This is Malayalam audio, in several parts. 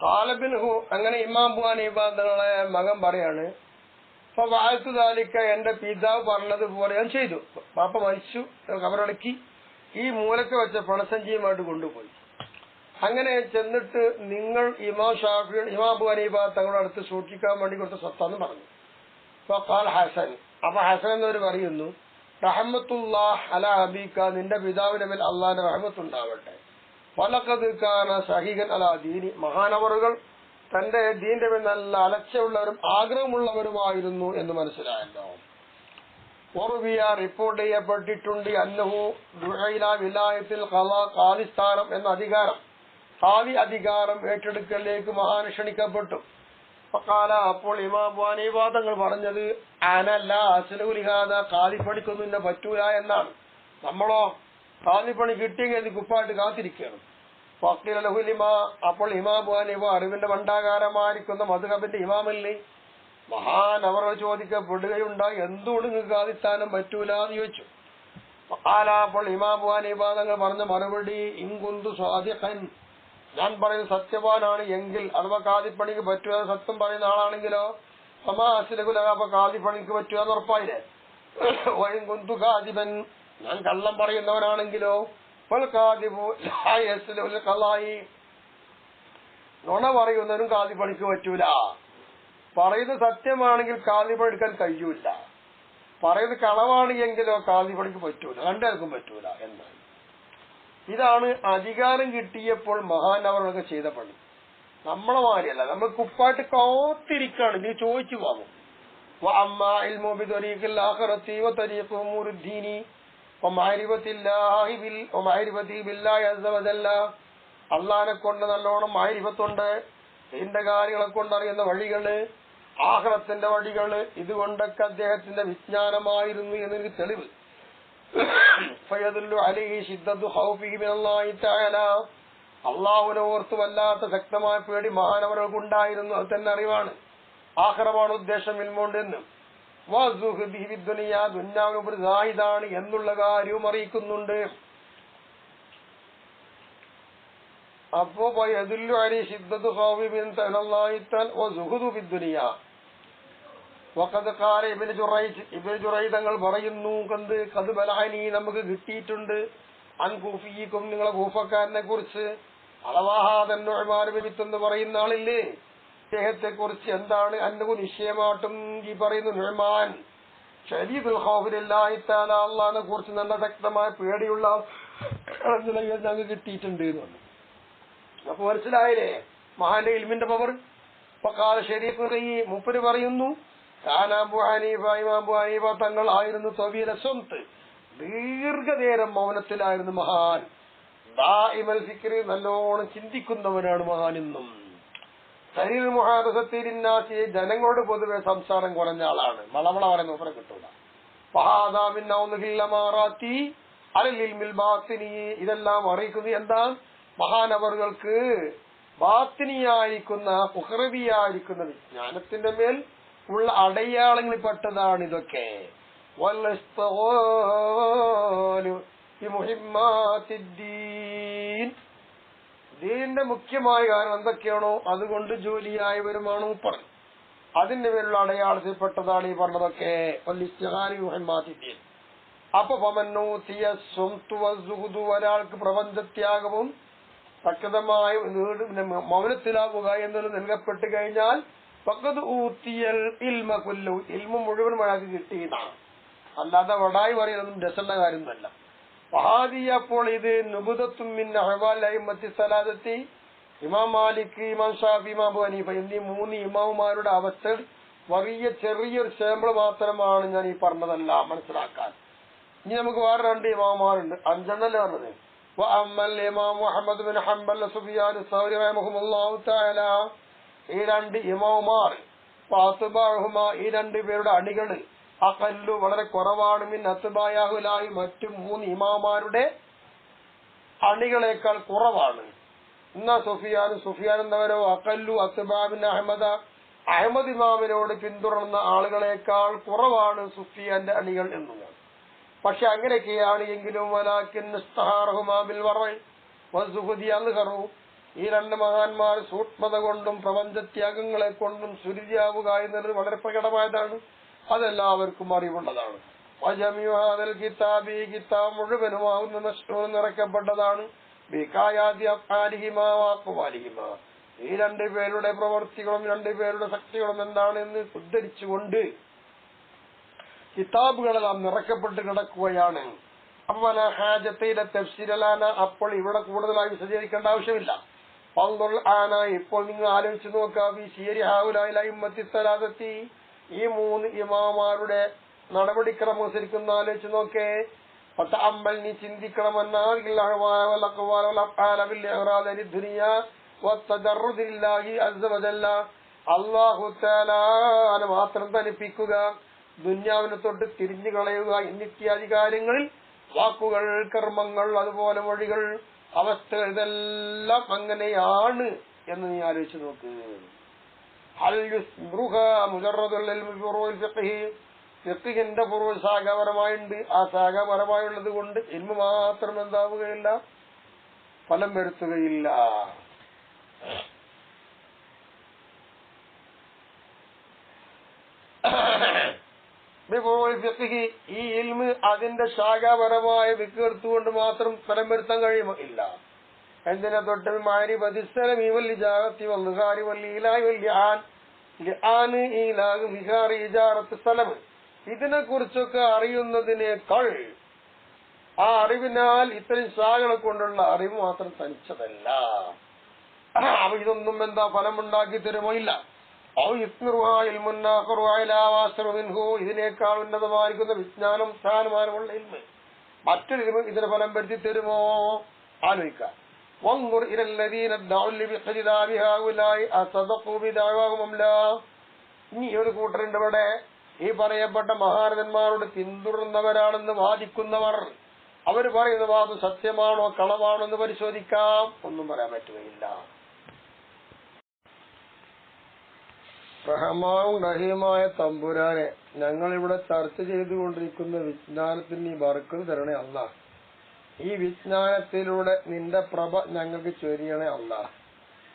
ഖാലബിൻഹു അങ്ങനെ ഇമാം അബൂ ഹനീഫ തങ്ങളെ മകൻ പറയാണ്, ഫഅൽതുദാലിക എന്റെ പിതാവ് പറഞ്ഞതുപോലെ ഞാൻ ചെയ്തു. പാപ്പ മരിച്ചു, കബറടക്കി, ഈ മൂലക്ക് വെച്ച പണസഞ്ചിയുമായിട്ട് കൊണ്ടുപോയി. അങ്ങനെ ചെന്നിട്ട് നിങ്ങൾ ഇമാം അബൂ ഹനീഫ തങ്ങളുടെ അടുത്ത് സൂക്ഷിക്കാൻ വേണ്ടി കൊടുത്ത സ്വത്താന്ന് പറഞ്ഞു. ഫഖാൽ ഹസൻ, അപ്പൊ ഹസൻ എന്നവർ പറയുന്നു, റഹ്മത്തുല്ലാഹ് അലാ അബീക, നിന്റെ പിതാവിന്റെ മേൽ അള്ളാന്റെ റഹ്മത്തുണ്ടാവട്ടെ. ഫലഖദ് കാന സഹീഹൻ അലാ ദീനി, മഹാനവറുകൾ തന്റെ ദീന്റെ മേൽ നല്ല അലച്ചയുള്ളവരും ആഗ്രഹമുള്ളവരുമായിരുന്നു എന്ന് മനസ്സിലായല്ലോ. ഒറുവിയ റിപ്പോർട്ട് ചെയ്യപ്പെട്ടിട്ടുണ്ട്, അന്നഹു ദുഇല വിലായത്തിൽ ഖാദി സ്ഥാനം എന്ന അധികാരം, ഖാദി അധികാരം ഏറ്റെടുക്കലിലേക്ക് മഹാൻ ക്ഷണിക്കപ്പെട്ടു. ഫഖാല, അപ്പോൾ ഇമാം അബൂ ഹനീഫ തങ്ങൾ പറഞ്ഞത്, അനല്ല അസ്ലുലിഹാദ, ഖാദി പണിക്കൊന്നും ഇന്നെ പറ്റൂല എന്നാണ്. നമ്മളോ ഖാദി പണി കിട്ടിയെങ്കിൽ കുപ്പായിട്ട് കാത്തിരിക്കുകയാണ്. ഫഖീല ലഹു ലിമാ, അപ്പോൾ ഇമാം അബൂ ഹനീഫ അറിവിന്റെ ഭണ്ഡാകാരമായിരിക്കുന്ന മദ്ഹബിന്റെ ഇമാമല്ലേ, മഹാൻ അവർ ചോദിക്കപ്പെടുകയുണ്ടായി, എന്തുകൊണ്ട് നിങ്ങൾക്ക് ഖാദിസ്ഥാനം പറ്റൂല എന്ന് ചോദിച്ചു. ഫഖാല, അപ്പോൾ ഇമാം അബൂ ഹനീഫ തങ്ങൾ പറഞ്ഞ മറുപടി, ഇൻകുന്തു സ്വാദിഖൻ, ഞാൻ പറയുന്നത് സത്യവാനാണ് എങ്കിൽ, അഥവാ ഖാദിപ്പണിക്ക് പറ്റുക സത്യം പറയുന്ന ആളാണെങ്കിലോ, സമാ അസ്ലഹുല, അപ്പൊ ഖാദിപ്പണിക്ക് പറ്റുക എന്ന് ഉറപ്പായില്ലേ. കുന്തു ഖാദിബൻ, ഞാൻ കള്ളം പറയുന്നവനാണെങ്കിലോ, നുണ പറയുന്നവനും ഖാദിപ്പണിക്ക് പറ്റൂല. പറയുന്നത് സത്യമാണെങ്കിൽ ഖാദിപ്പണി എടുക്കാൻ കഴിയൂല, പറയുന്നത് കളവാണ് എങ്കിലോ ഖാദിപ്പണിക്ക് പറ്റൂല, രണ്ടുപേർക്കും പറ്റൂല എന്നാണ്. ഇതാണ് അധികാരം കിട്ടിയപ്പോൾ മഹാനവറുകളൊക്കെ ചെയ്ത പണി. നമ്മളെ മാതിരിയല്ല, നമ്മൾ കുപ്പായിട്ട് കാത്തിരിക്കാണ്, നീ ചോദിച്ചു വാങ്ങും. അള്ളാനെ കൊണ്ട് നല്ലോണം മാരിഫത്തുണ്ട്, ഇതിന്റെ കാര്യങ്ങളെ കൊണ്ടറിയുന്ന വഴികള്, ആഖിറത്തിന്റെ വഴികള്, ഇതുകൊണ്ടൊക്കെ അദ്ദേഹത്തിന്റെ വിജ്ഞാനമായിരുന്നു എന്നൊരു തെളിവ്. അള്ളാഹുവിനെ ഓർത്ത് വല്ലാത്ത ശക്തമായ പേടി മഹാനവറുകൾക്കുണ്ടായിരുന്നു. അത് തന്നെ അറിവാണ്, ആഖിറമാണ് ഉദ്ദേശം ഇൽമുണ്ട് എന്ന്. ദുന്യാവിനൊരു സാഹിദാണ് എന്നുള്ള കാര്യവും അറിയിക്കുന്നുണ്ട്. അപ്പോ തങ്ങൾ പറയുന്നു, കത് ബലഹനി, നമുക്ക് കിട്ടിയിട്ടുണ്ട്, അൻ കൂഫിക്കും, നിങ്ങളെ കൂഫക്കാരനെ കുറിച്ച്, അളവാഹാതെന്ന് പറയുന്ന ആളില്ലേ, അദ്ദേഹത്തെ കുറിച്ച് എന്താണ് അന്നകു നിശ്ചയമായിട്ടും ഈ പറയുന്ന നുഅ്മാൻ ശരീദുൽ ഖൗഫിലില്ലാഹി തആല, അല്ലാഹുവിനെ കുറിച്ച് നല്ല ശക്തമായ പേടിയുള്ള ഞങ്ങൾക്ക് കിട്ടിയിട്ടുണ്ട് എന്ന് പറഞ്ഞു. അപ്പൊ മനസ്സിലായില്ലേ മഹാന്റെ ഇൽമിന്റെ പവർ. ഫഖാല ശരീഫ്, മുപ്പര് പറയുന്നു, അബൂ ഹനീഫ, ഇമാം അബൂ ഹനീഫ തങ്ങൾ ആയിരുന്നു തവീല സ്വന്ത്, ദീർഘനേരം മൗനത്തിലായിരുന്നു മഹാൻ. ദാഇമൽ ഫിക്രി, നല്ലോണം ചിന്തിക്കുന്നവനാണ് മഹാൻ. ഇന്നും സരീൽ മുഹാദസത്തിരിന്നാസി, ജനങ്ങളോട് പൊതുവെ സംസാരം കുറഞ്ഞ ആളാണ്, വളവള പറയുന്ന ഉത്തരം കിട്ടൂല. ഇതെല്ലാം അറിയിക്കുന്നത് എന്താ, മഹാനവറുകൾക്ക് ബാത്തിനിയായിരിക്കുന്ന ഉഖ്റവിയായിരിക്കുന്ന വിജ്ഞാനത്തിന്റെ മേൽ ഉള്ള അടയാളങ്ങളിൽ പെട്ടതാണ് ഇതൊക്കെ. ദീനിന്റെ മുഖ്യമായ കാരണം എന്തൊക്കെയാണോ അതുകൊണ്ട് ജോലിയായവരുമാണ് മൂപ്പർ, അതിന്റെ മേലുള്ള അടയാളത്തിൽപ്പെട്ടതാണ് ഈ പറഞ്ഞതൊക്കെ. അപ്പൊ ഒരാൾക്ക് പ്രപഞ്ചത്യാഗവും സക്തമായ മൗനത്തിലാവുക എന്നത് നൽകപ്പെട്ട് കഴിഞ്ഞാൽ ഇൽമ മുഴുവൻ അയാൾക്ക് കിട്ടിയതാണ്, അല്ലാതെ വടായി പറയുന്നതും രസമുള്ള കാര്യമൊന്നുമല്ല. വഹാദിയ, അപ്പോൾ ഇത് നുബുദത്തും മിൻ അഹ്വാൽ അഇമ്മത്തി സലാസത്തി, ഇമാം മാലിക്, ഇമാം ഷാഫി, ഇമാം അബൂ ഹനീഫ എന്നീ മൂന്ന് ഇമാമുമാരുടെ അവസ്ഥ ചെറിയൊരു സാമ്പിൾ മാത്രമാണ് ഞാൻ ഈ പറഞ്ഞതല്ല മനസ്സിലാക്കാൻ. ഇനി നമുക്ക് വേറെ രണ്ട് ഇമാമുമാരുണ്ട്, അഞ്ചെണ്ണല്ലേ പറഞ്ഞത്. ഇമാം മുഹമ്മദ് ബിൻ ഹംബൽ, സുഫിയാൻ സൗരി റഹിമഹുല്ലാഹു തആല, ഈ രണ്ട് ഇമാമുമാർ, ഈ രണ്ടുപേരുടെ അണികള് അഖല്ലു, വളരെ കുറവാണ്, മിൻ അത്ബായഹുലായി, മറ്റു മൂന്ന് ഇമാമാരുടെ അണികളേക്കാൾ കുറവാണ്. എന്നാ സുഫിയാൻ എന്നവരോ അഖല്ലു അത്ബാബിൻ അഹമ്മദ, അഹമ്മദ് ഇമാമിനോട് പിന്തുടർന്ന ആളുകളേക്കാൾ കുറവാണ് സുഫിയാന്റെ അണികൾ എന്നുള്ളത്. പക്ഷെ അങ്ങനെയൊക്കെയാണ് എങ്കിലും ഈ രണ്ട് മഹാന്മാർ സൂക്ഷ്മത കൊണ്ടും പ്രപഞ്ചത്യാഗങ്ങളെ കൊണ്ടും സുരുചിയാവുക എന്നത് വളരെ പ്രകടമായതാണ്. അതെല്ലാവർക്കും അറിവുള്ളതാണ്. കിതാബ്, ഈ കിതാബ് മുഴുവനുമാവുന്ന നഷ്ടവും നിറയ്ക്കപ്പെട്ടതാണ്. ഈ രണ്ടുപേരുടെ പ്രവർത്തികളും രണ്ടുപേരുടെ ശക്തികളും എന്താണെന്ന് ഉദ്ധരിച്ചുകൊണ്ട് കിതാബുകളെല്ലാം നിറക്കപ്പെട്ട് കിടക്കുകയാണ്. അപ്പോൾ അപ്പോൾ ഇവിടെ കൂടുതലായി വിശദീകരിക്കേണ്ട ആവശ്യമില്ല. ഇപ്പോൾ നിങ്ങൾ ആലോചിച്ച് നോക്കാം, ഈ മൂന്ന് ഇമാമാരുടെ നടപടിക്രമം അനുസരിക്കുന്ന ആലോചിച്ച് നോക്കേ. അമ്പൽ നീ ചിന്തിക്കണമെന്നാൽ അല്ലാഹു തആല മാത്രം തനിപ്പിക്കുക, ദുന്യാവിനെ തൊട്ട് തിരിഞ്ഞു കളയുക എന്നിത്യാദി കാര്യങ്ങളിൽ വാക്കുകൾ, കർമ്മങ്ങൾ, അതുപോലെ മൊഴികൾ, അവസ്ഥകൾ ഇതെല്ലാം അങ്ങനെയാണ് എന്ന് നീ ആലോചിച്ച് നോക്ക്. ഫിഖ്ഹിന്റെ പൂർവ്വ ശാഖാപരമായുണ്ട്. ആ ശാഖാപരമായുള്ളത് കൊണ്ട് ഇൽമു മാത്രം എന്താവുകയില്ല, ഫലം വരുത്തുകയില്ല. ഈ ഇൽമ് അതിന്റെ ശാഖാപരമായ ഫിഖ് എടുത്തുകൊണ്ട് മാത്രം ഫലം വരുത്താൻ കഴിയുമോ? ഇല്ല. എന്തിനെ തൊട്ട് ഇതിനെ കുറിച്ചൊക്കെ അറിയുന്നതിനേക്കാൾ ആ അറിവിനാൽ ഇത്രയും ശാഖകളെ കൊണ്ടുള്ള അറിവ് മാത്രം തനിച്ചതല്ല. അപ്പൊ ഇതൊന്നും എന്താ ഫലമുണ്ടാക്കി തരുമോ? ഇല്ല. ഇതിനേക്കാൾ ഉന്നതമായിരിക്കുന്ന വിജ്ഞാനം, സ്ഥാനമാനമുള്ള ഇൽമ്, മറ്റൊരു ഇൽമ് ഇതിന് ഫലം വരുത്തി തരുമോ? ആലോചിക്കാം. ഇനി ഒരു കൂട്ടരുണ്ട് ഇവിടെ, ഈ പറയപ്പെട്ട മഹാരഥന്മാരോട് പിന്തുടർന്നവരാണെന്ന് വാദിക്കുന്നവർ. അവർ പറയുന്ന വാദം സത്യമാണോ കളവാണോ എന്ന് പരിശോധിക്കാം. ഒന്നും പറയാൻ പറ്റുകയില്ല. റഹ്മാനും റഹീമായ തമ്പുരാനെ, ഞങ്ങളിവിടെ ചർച്ച ചെയ്തുകൊണ്ടിരിക്കുന്ന വിജ്ഞാനത്തിന് ഈ ബർക്കത്ത് തരണേ അല്ലാഹ്. ഈ വിജ്ഞാനത്തിലൂടെ നിന്റെ പ്രഭ ഞങ്ങൾക്ക് ചൊരിയണേ അല്ലാഹ്.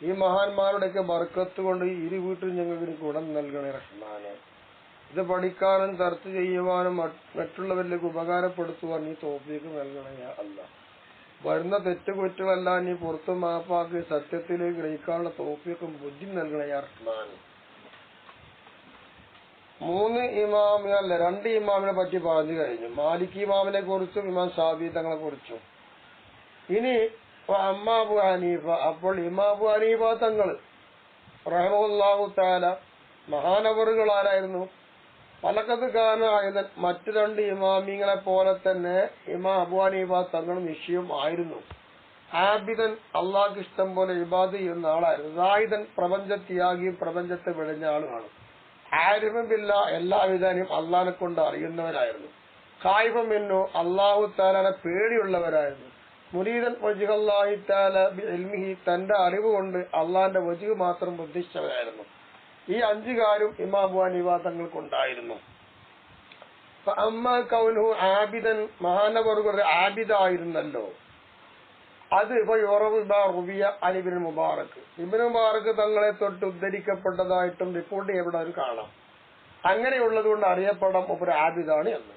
ഈ മഹാന്മാരുടെയൊക്കെ ബർക്കത്ത് കൊണ്ട് ഇരു വീട്ടിൽ ഞങ്ങൾക്ക് ഗുണം നൽകണേ റഹ്മാനെ. ഇത് പഠിക്കാനും ചർച്ച ചെയ്യുവാനും മറ്റുള്ളവരിലേക്ക് ഉപകാരപ്പെടുത്തുവാൻ നീ തൗഫീഖ് നൽകണേ അല്ലാഹ്. വരുന്ന തെറ്റുകുറ്റങ്ങളെല്ലാം നീ പുറത്തു മാപ്പാക്കി സത്യത്തിലേക്ക് ഗ്രഹിക്കാനുള്ള തൗഫീഖും ബുദ്ധി നൽകണേ റഹ്മാൻ. രണ്ട് ഇമാമിനെ പറ്റി പറഞ്ഞു കഴിഞ്ഞു. മാലിക് ഇമാമിനെ കുറിച്ചും ഇമാം ഷാഫി തങ്ങളെ കുറിച്ചും. ഇനി അബൂ ഹനീഫ. അപ്പോൾ ഇമാം അബൂ ഹനീഫ തങ്ങൾ റഹ്മത്തുള്ളാഹി തആല മഹാനവറുകളാരായിരുന്നു? പലകത് കാനായതൻ. മറ്റു രണ്ട് ഇമാമിങ്ങളെ പോലെ തന്നെ ഇമാം അബൂ ഹനീഫ തങ്ങളും നിശ്ചയം ആയിരുന്നു. ആബിദൻ, അള്ളാഹ്ക്ക് ഇഷ്ടം പോലെ ഇബാദത്ത് ചെയ്യുന്ന ആളായിരുന്നു. സായിദൻ, പ്രപഞ്ചത്യാഗിയും പ്രപഞ്ചത്തെ വെടിഞ്ഞ ആളുമാണ്. ആരിഫും ബില്ല, എല്ലാവിധനും അള്ളാഹിനെ കൊണ്ട് അറിയുന്നവരായിരുന്നു. ഖായിഫും മിന്നു, അള്ളാഹു തആലയെ പേടിയുള്ളവരായിരുന്നു. മുരീദൻ വജ്ഹല്ലാഹി തആല ബിഇൽമിഹി, തന്റെ അറിവ് കൊണ്ട് അള്ളാഹിന്റെ വജ്ഹ് മാത്രം ഉദ്ദേശിച്ചവരായിരുന്നു. ഈ അഞ്ചു കാര്യം ഇമാം അബൂ ഹനീഫ തങ്ങൾക്കുണ്ടായിരുന്നു. അമ്മാ കൗനുഹു ആബിദൻ, മഹാനവറുകളുടെ ആബിദായിരുന്നല്ലോ. അത് ഇബ്നു മുബാറക് തങ്ങളെ തൊട്ട് ഉദ്ധരിക്കപ്പെട്ടതായിട്ടും റിപ്പോർട്ട് ചെയ്യപ്പെടാൻ കാണാം. അങ്ങനെയുള്ളത് കൊണ്ട് അറിയപ്പെടാം ഒരു ആബിദാണ് എന്ന്.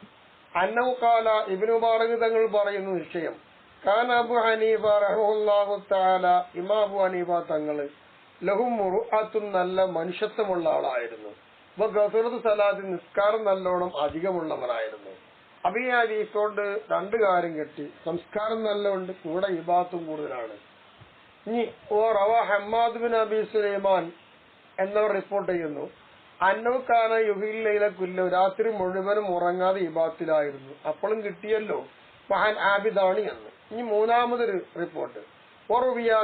അന്നഹു ഖാല, ഇബ്നു മുബാറക് തങ്ങൾ പറയുന്നു നിശ്ചയം, കാന അബൂ ഹനീഫ റഹ്മത്തുള്ളാഹി തആല, ഇമാം അബൂ ഹനീഫ തങ്ങള് ലഹും മുറുഅത്തുൻ, നല്ല മനുഷ്യത്വമുള്ള ആളായിരുന്നു. വഗഫറതു സലാത്ത്, നിസ്കാരം നല്ലോണം അധികമുള്ളവരായിരുന്നു. അബിയാദിക്കൊണ്ട് രണ്ട് കാര്യം കെട്ടി, സംസ്കാരം നല്ലോണ്ട്, കൂടെ ഇബാദത്തും കൂടുതലാണ്. ഇനി ഹമ്മാദ് ബിൻ അബി സുലൈമാൻ എന്നവർ റിപ്പോർട്ട് ചെയ്യുന്നു, അന്നൗക്കാന യുഹില്ലയിലക്കുല്ല, രാത്രി മുഴുവനും ഉറങ്ങാതെ ഇബാദത്തിലായിരുന്നു. അപ്പോഴും കിട്ടിയല്ലോ മഹാൻ ആബിദാണ് എന്ന്. ഇനി മൂന്നാമതൊരു റിപ്പോർട്ട്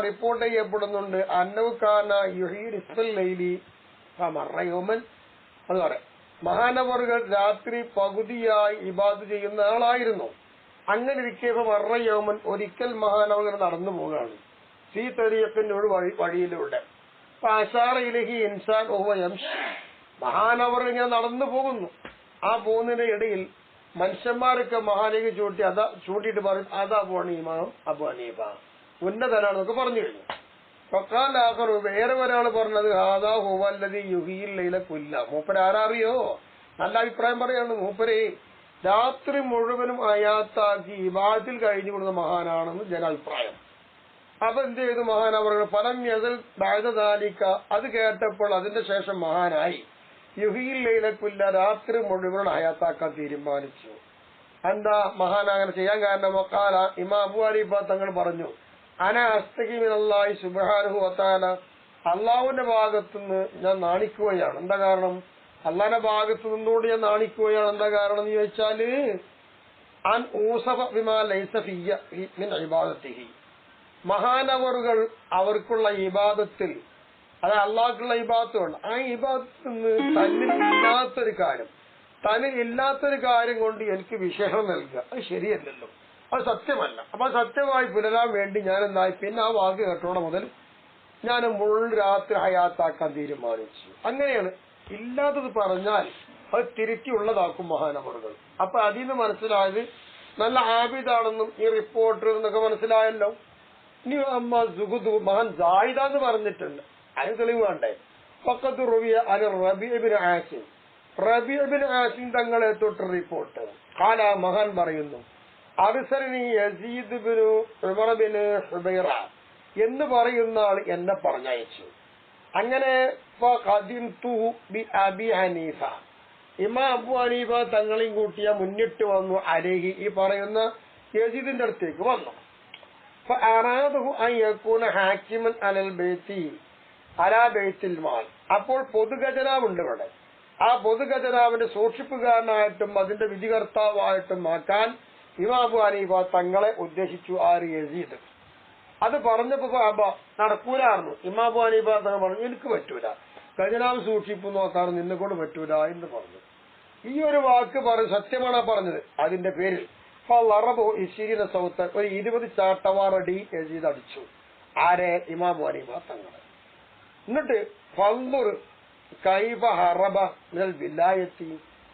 റിപ്പോർട്ട് ചെയ്യപ്പെടുന്നുണ്ട്, അന്നൗക്കാന യുഹീലി മറയോമൻ. അത് പറയാം, മഹാനവറുകൾ രാത്രി പകുതിയായി ഇബാദത്ത് ചെയ്യുന്ന ആളായിരുന്നു. അങ്ങനെ ഇരിക്കുമ്പോൾ മറയോമൻ, ഒരിക്കൽ മഹാനവറുകൾ നടന്നു പോവുകയാണ്. സീ തരീഖിന്റെ ഒരു വഴിയിലൂടെ. അശാറയിലേക്ക് ഇൻസാൻ മഹാനവർ ഇങ്ങനെ നടന്നു പോകുന്നു. ആ പോകുന്നതിന്റെ ഇടയിൽ മനുഷ്യന്മാരൊക്കെ മഹാനേക്ക് ചൂണ്ടിയിട്ട് പറയും, അതാ പോണ ഇമാം അബൂ ഹനീഫ, ഉന്നതനാണെന്നൊക്കെ പറഞ്ഞു കഴിഞ്ഞു. വേറെ ഒരാൾ പറഞ്ഞത് ഹാദാ ഹുവല്ലദീ യുഹീൽ ലൈല കുല്ല. മൂപ്പര് ആരറിയോ? നല്ല അഭിപ്രായം പറയാണ്. മൂപ്പര് രാത്രി മുഴുവനും അയാത്താക്കി ഇബാദത്തിൽ കഴിഞ്ഞു കൊടുത്ത മഹാനാണെന്ന് ജനാഭിപ്രായം. അപ്പൊ എന്ത് ചെയ്തു മഹാനവറുകൾ? ഫലം യസൽ ബഅദ ദാലിക, അത് കേട്ടപ്പോൾ അതിന്റെ ശേഷം മഹാനായി യുഹീൽ ലൈല കുല്ല, രാത്രി മുഴുവൻ അയാത്താക്കാൻ തീരുമാനിച്ചു. എന്താ മഹാൻ അങ്ങനെ ചെയ്യാൻ കാരണം? വഖാല, ഇമാം അബൂ ഹനീഫ തങ്ങൾ പറഞ്ഞു, അന അസ്തഗി മിനല്ലാഹി സുബ്ഹാനഹു വതആല, അള്ളാഹുവിന്റെ ഭാഗത്തുനിന്ന് ഞാൻ നാണിക്കുകയാണ്. എന്താ കാരണം? അള്ളാഹിന്റെ ഭാഗത്ത് നിന്നുകൊണ്ട് ഞാൻ നാണിക്കുകയാണ്. എന്താ കാരണം എന്ന് ചോദിച്ചാല്, അൻ ഊസഫ ബിമാ ലൈസ ഫിയ്യ മിൻ ഇബാദത്തിഹി, മഹാനവറുകൾ അവർക്കുള്ള ഇബാദത്തിൽ, അതായത് അള്ളാഹ്ക്കുള്ള ഇബാദത്തുണ്ട്, ആ ഇബാദത്തിൽ നിന്ന് തന്നിൽ ഇല്ലാത്തൊരു കാര്യം കൊണ്ട് എനിക്ക് വിശേഷം നൽകുക, അത് ശരിയല്ലല്ലോ, അത് സത്യമല്ല. അപ്പൊ സത്യമായി പുലരാൻ വേണ്ടി ഞാൻ എന്തായി, പിന്നെ ആ വാക്ക് കേട്ടോടെ മുതൽ ഞാൻ മുഴുവൻ രാത്രി ഹയാത്താക്കാൻ തീരുമാനിച്ചു. അങ്ങനെയാണ്. ഇല്ലാത്തത് പറഞ്ഞാൽ അത് തിരുത്തിയുള്ളതാക്കും മഹാനവറുകൾ. അപ്പൊ അതിൽ നിന്ന് മനസ്സിലായത് നല്ല ആബിദാണെന്നും ഈ റിപ്പോർട്ടർ എന്നൊക്കെ മനസ്സിലായല്ലോ. ഇനി അമ്മ സുഖുദു മഹാൻ ജായിദ എന്ന് പറഞ്ഞിട്ടുണ്ട്, അതിന് തെളിവ് വേണ്ടേ? ഫഖദ് റുവിയ അൻ റബീ ഇബ്നു ആസിം, റബീ ഇബ്നു ആസിം തങ്ങളെ തൊട്ട് റിപ്പോർട്ട്. ഖാല, മഹാൻ പറയുന്നു, അർസലനി യസീദ് ഇബ്നു ഉമർ ഇബ്നു ഹുബൈറ എന്ന് പറയുന്ന ആൾ എന്നെ പറഞ്ഞയച്ചു. അങ്ങനെ ഫഖദിംതു ബി അബി ഹനീഫ, ഇമാം അബൂ ഹനീഫ തങ്ങളെയും കൂട്ടിയ മുന്നിട്ട് വന്നു. അലൈഹി, ഈ പറയുന്ന യസീദിന്റെ അടുത്തേക്ക് വന്നു. ഫഅറാദഹു അൻ യകൂന ഹാകിമൻ അലൽ ബൈത്തി അലാ ബൈത്തിൽ മാൽ, അപ്പോൾ പൊതുഖജനാവുണ്ട് ഇവിടെ, ആ പൊതുഖജനാവിന്റെ സൂക്ഷിപ്പുകാരനായിട്ടും അതിന്റെ വിധികർത്താവായിട്ടും മാറ്റാൻ ഇമാം അബൂ ഹനീഫ തങ്ങളെ ഉദ്ദേശിച്ചു. ആര്? യസീദ്. അത് പറഞ്ഞപ്പോ നടക്കൂലായിരുന്നു. ഇമാം അബൂ ഹനീഫ തങ്ങൾ പറഞ്ഞു, എനിക്ക് പറ്റൂല, ഖജനാവ് സൂക്ഷിപ്പ് നോക്കാറ് നിന്നെ കൊണ്ട് പറ്റൂല എന്ന് പറഞ്ഞു. ഈ ഒരു വാക്ക് സത്യമാണ് പറഞ്ഞത്. അതിന്റെ പേരിൽ ഇശിരിന സൗത്ത്, ഒരു 20 ചാട്ടവാറടി യസീദ് അടിച്ചു. ആരെ? ഇമാം അബൂ ഹനീഫ തങ്ങളെ. എന്നിട്ട് ഫൻദുർ കൈഫ ഹറബ മിനൽ വിലായത്തി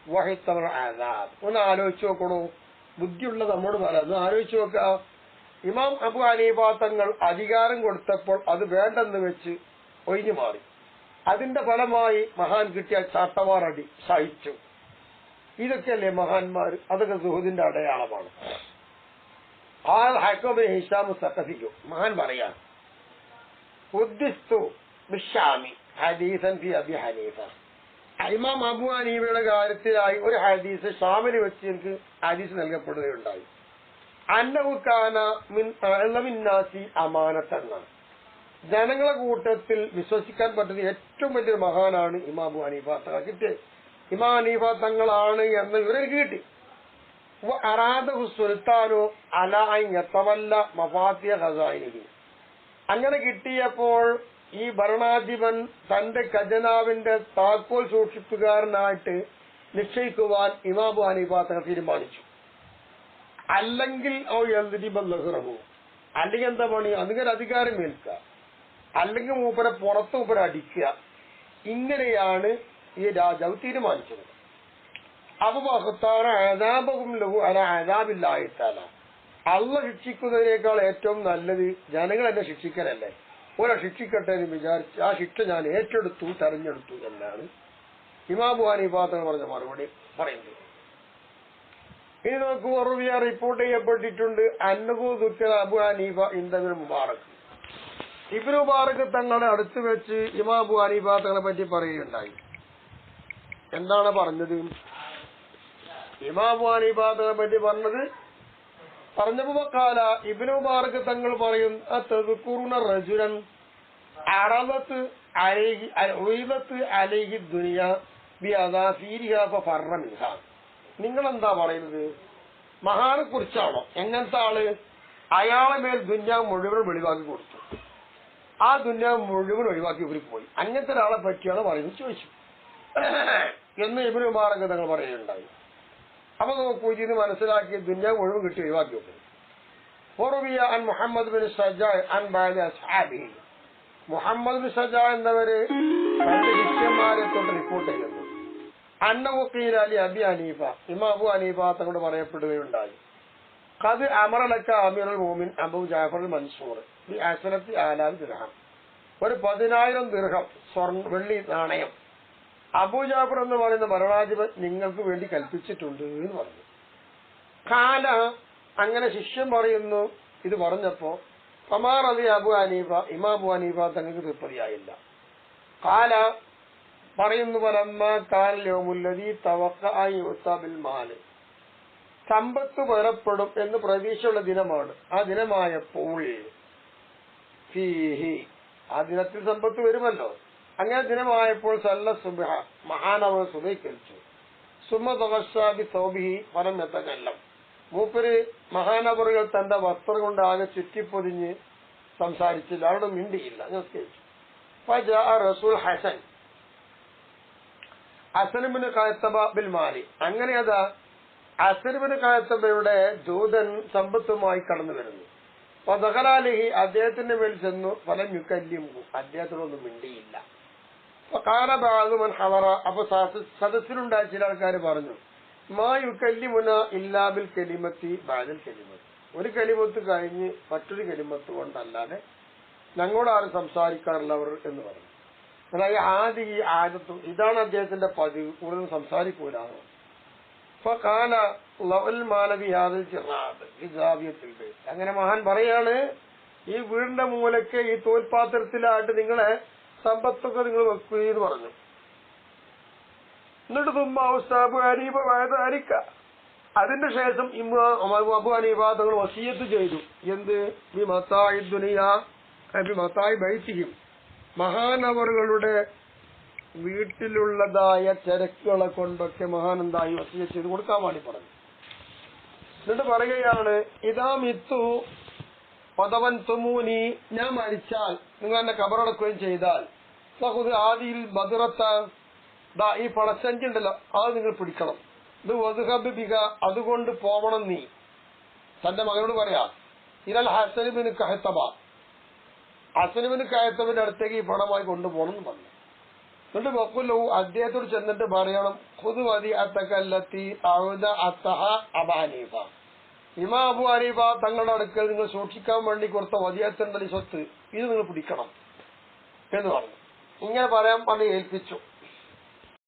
വഹിത്തമൽ അദാബ്, ഒന്ന് ആലോചിച്ച് നോക്കണോ? ബുദ്ധിയുള്ള നമ്മോട് പറയാം, ഒന്ന് ആലോചിച്ച് നോക്കുക. ഇമാം അബൂ ഹനീഫ തങ്ങൾ അധികാരം കൊടുത്തപ്പോൾ അത് വേണ്ടെന്ന് വെച്ച് ഒഴിഞ്ഞു മാറി. അതിന്റെ ഫലമായി മഹാൻ കിട്ടിയ ചാട്ടവാറടി സഹിച്ചു. ഇതൊക്കെയല്ലേ മഹാന്മാർ? അതൊക്കെ സുഹൃദിന്റെ അടയാളമാണ്. ആ ഹക്കബിൻ ഹിഷാം സഖഫിക്കു മഹാൻ പറയാം, ഉദ്ദിസ്തു ബിശ്ശാമി ഹദീസൻ ഫി അബി ഹനീഫ, ഇമാം അബൂ ഹനീഫയുടെ കാര്യത്തിലായി ഒരു ഹദീസ് ഷാമിൽ വെച്ച് എനിക്ക് ഹദീസ് നൽകപ്പെടുകയുണ്ടായി. അന്നഹു കാന മിൻ അഅ്ലമിൻ നാസി അമാനത്തൻ, ജനങ്ങളെ കൂട്ടത്തിൽ വിശ്വസിക്കാൻ പറ്റുന്ന ഏറ്റവും വലിയൊരു മഹാനാണ് ഇമാം അബൂ ഹനീഫ തങ്ങൾ. കിട്ടിയത് ഇമാം ഹനീഫ തങ്ങളാണ് എന്ന വിവരം എനിക്ക് കിട്ടി. അറാദഹു സുൽത്താനു അലാ അൻ യതവല്ല മഫാത്തിഹ ഖസായിനിഹി, അങ്ങനെ കിട്ടിയപ്പോൾ ഈ ഭരണാധിപൻ തന്റെ ഖജനാവിന്റെ താക്കോൽ സൂക്ഷിപ്പുകാരനായിട്ട് നിശ്ചയിക്കുവാൻ ഇമാം അബൂ ഹനീഫ തങ്ങൾ തീരുമാനിച്ചു. അല്ലെങ്കിൽ അല്ലെങ്കിൽ എന്താ പണി? അതിങ്ങനെ അധികാരം ഏൽക്കുക, അല്ലെങ്കിൽ മൂപ്പരെ പുറത്ത് മൂപ്പരെ അടിക്കുക. ഇങ്ങനെയാണ് ഈ രാജാവ് തീരുമാനിച്ചത്. അള്ള ശിക്ഷിക്കുന്നതിനേക്കാൾ ഏറ്റവും നല്ലത് ജനങ്ങൾ എന്നെ ശിക്ഷിക്കലല്ലേ, ഓരോ ശിക്ഷിക്കട്ടെ എന്ന് വിചാരിച്ച് ആ ശിക്ഷ ഞാൻ ഏറ്റെടുത്തു, തെരഞ്ഞെടുത്തു എന്നാണ് ഇമാം അബൂ ഹനീഫ തങ്ങൾ പറഞ്ഞ മറുപടി പറയുന്നത്. ഇനി നമുക്ക് ഉറവിയ റിപ്പോർട്ട് ചെയ്യപ്പെട്ടിട്ടുണ്ട്, അന്നഹു ദുഃഖ അബൂ ഹനീഫ ഇബ്നു മുബാറക്, ഇബ്നു മുബാറക് തങ്ങളെ അടുത്ത് വെച്ച് ഇമാം അബൂ ഹനീഫ തങ്ങളെ പറ്റി പറയുകയുണ്ടായി. എന്താണ് പറഞ്ഞത്? ഇമാം അബൂ ഹനീഫ തങ്ങളെ പറ്റി പറഞ്ഞപ്പോ കാല ഇബ്നു മുബാറക് തങ്ങൾ പറയും, തദ്കുറുന റജുലൻ അറദത്ത് അലൈഹി ഉഇദത്ത് അലൈഹി ദുനിയ ബിഅദാഫീരിഹ ഫഫറ മിൻഹാ. നിങ്ങൾ എന്താ പറയുന്നത്? മഹാനെ കുറിച്ചാണോ? എങ്ങനത്തെ ആള്? അയാളെ മേൽ ദുന്യാവ് മുഴുവൻ വെളിവാക്കി കൊടുത്തു, ആ ദുന്യാവ് മുഴുവൻ ഒഴിവാക്കി ഇവർ പോയി. അങ്ങനത്തെ ഒരാളെ പറ്റിയാണ് പറയുന്നത് ചോദിച്ചു എന്ന് ഇബ്നു മുബാറക് തങ്ങൾ പറയുകയുണ്ടായി. അപ്പൊ നോക്കൂ, ഇതിന് മനസ്സിലാക്കി ദുന്യാവ് മുഴുവൻ കിട്ടി ഒഴിവാക്കി വെക്കും. അൻ മുഹമ്മദ് ബിൻ സജാ അൻ ബഅദി അസ്ഹാബിഹി, മുഹമ്മദ് ബിൻ സജാ എന്നവര് തന്റെ ശിഷ്യന്മാരെ തൊട്ട് റിപ്പോർട്ട് ചെയ്യുന്നു. അന്നഹു ഖീല ലി അബി ഹനീഫ, ഇമാം അബൂ ഹനീഫ തങ്ങളോട് പറയപ്പെടുകയുണ്ടായി, ഖദ് അമറ ലക അമീറുൽ മുഅ്മിനീൻ അബൂ ജഅഫർ അൽ മൻസൂർ ബി അസ്റത്തി ആലാഫ് ദിർഹം, ഒരു 10,000 ദിർഹം വെള്ളി നാണയം അബൂജാഫർ എന്ന് പറയുന്ന ഭരണാധിപൻ നിങ്ങൾക്ക് വേണ്ടി കൽപ്പിച്ചിട്ടുണ്ട് എന്ന് പറഞ്ഞു. കാല അങ്ങനെ ശിഷ്യൻ പറയുന്നു. ഇത് പറഞ്ഞപ്പോ ഫമാർ അലി അബു ഹനീഫ ഇമാം അബു ഹനീഫ തങ്ങൾക്ക് തൃപ്തിയായില്ല. കാല പറയുന്നു പലമ്മ കാലി തവക്കൽ മാല് സമ്പത്ത് വരപ്പെടും എന്ന് പ്രതീക്ഷയുള്ള ദിനമാണ്. ആ ദിനമായപ്പോൾ ആ ദിനത്തിൽ സമ്പത്ത് വരുമല്ലോ. അങ്ങനെ ദിനമായപ്പോൾ സല്ല സുബ്ഹ മഹാനവർ സുബഹികരിച്ചു. സുമ തവസ്സാബി സൗബിഹി ഫലം എത്തകല്ലം മൂപ്പര് മഹാനവറുകൾ തന്റെ വസ്ത്രം കൊണ്ട് ആകെ ചുറ്റിപ്പൊതിഞ്ഞ് സംസാരിച്ചില്ല, അവിടെ മിണ്ടിയില്ല. റസൂൽ ഹസൻ അസനുബിന് കയത്തബ ബിൽ മാലി അങ്ങനെ അതാ അസനുബിന് കയത്തബയുടെ ദൂതൻ സമ്പത്തുമായി കടന്നു വരുന്നു. അപ്പൊ ദഹലാലിഹി അദ്ദേഹത്തിന്റെ മേൽ ചെന്നു. ഫലം യുക്കല്ലിമു അദ്ദേഹത്തിനൊന്നും മിണ്ടിയില്ല. അപ്പൊ കാലബാദുമൻ ഹവറ അപ്പൊ സദസ്സിലുണ്ടായ ചില ആൾക്കാർ പറഞ്ഞു മാ യുക്കല്ലിമുന ഇല്ലാബിൽ കലിമത്തി ബാദൽ കലിമത്ത് ഒരു കലിമത്ത് കഴിഞ്ഞ് മറ്റൊരു കലിമത്ത് കൊണ്ടല്ലാതെ ഞങ്ങളോട് ആരും സംസാരിക്കാറുള്ളവർ എന്ന് പറഞ്ഞു. അതായത് ആദ്യ ഈ ആദത്തും ഇതാണ് അദ്ദേഹത്തിന്റെ പതിവ്, കൂടുതൽ സംസാരിക്കൂലാണ്. അങ്ങനെ മഹാൻ പറയാണ് ഈ വീടിന്റെ മൂലക്ക് ഈ തോൽപാത്രത്തിലായിട്ട് നിങ്ങളെ സമ്പത്തൊക്കെ നിങ്ങൾ വെക്കുകയെന്ന് പറഞ്ഞു. എന്നിട്ട് തുമ്മാബു ഹനീഫ വയതാരിക്ക അതിന്റെ ശേഷം അബു ഹനീഫ തങ്ങൾ വസിയത്ത് ചെയ്തു. എന്ത് ഈ മത്തായി ദുനിയ മത്തായി ബൈത്തിയും മഹാനവറുകളുടെ വീട്ടിലുള്ളതായ ചരക്കുകളെ കൊണ്ടൊക്കെ മഹാനന്ദായി വസിയത്ത് ചെയ്ത് കൊടുക്കാൻ വേണ്ടി പറഞ്ഞു. എന്നിട്ട് പറയുകയാണ് ഇതാ മിത്തു പദവൻ തുമൂനി ഞാൻ മരിച്ചാൽ നിങ്ങൾ എന്നെ കബറടക്കുകയും ചെയ്താൽ സഹുദ് ആദിയിൽ ബദറത്ത ഈ പണസഞ്ചി ഉണ്ടല്ലോ അത് നിങ്ങൾ പിടിക്കണം. ഇത് വധുഹബിക അതുകൊണ്ട് പോവണം നീ. തന്റെ മകനോട് പറയാ ഇരൽ ഹസനുബിന് കഹത്തബ ഹസനുബിന് കഹത്തബിന്റെ അടുത്തേക്ക് ഈ പണമായി കൊണ്ടുപോകണം എന്ന് പറഞ്ഞു. എന്നിട്ട് വക്കുലു അദ്ദേഹത്തോട് ചെന്നിട്ട് പറയണം ഖുദ് വദി അത്തകല്ലത്തി അഅദ അത്തഹ അബൂ ഹനീഫ ഇമാം അബൂ ഹനീഫ തങ്ങളുടെ അടുക്കൽ നിങ്ങൾ സൂക്ഷിക്കാൻ വേണ്ടി കൊടുത്ത വദിയത്തുണ്ടല്ലോ സ്വത്ത് ഇത് നിങ്ങൾ പിടിക്കണം എന്ന് പറഞ്ഞു. ഇങ്ങനെ പറയാൻ പറഞ്ഞ് ഏൽപ്പിച്ചു.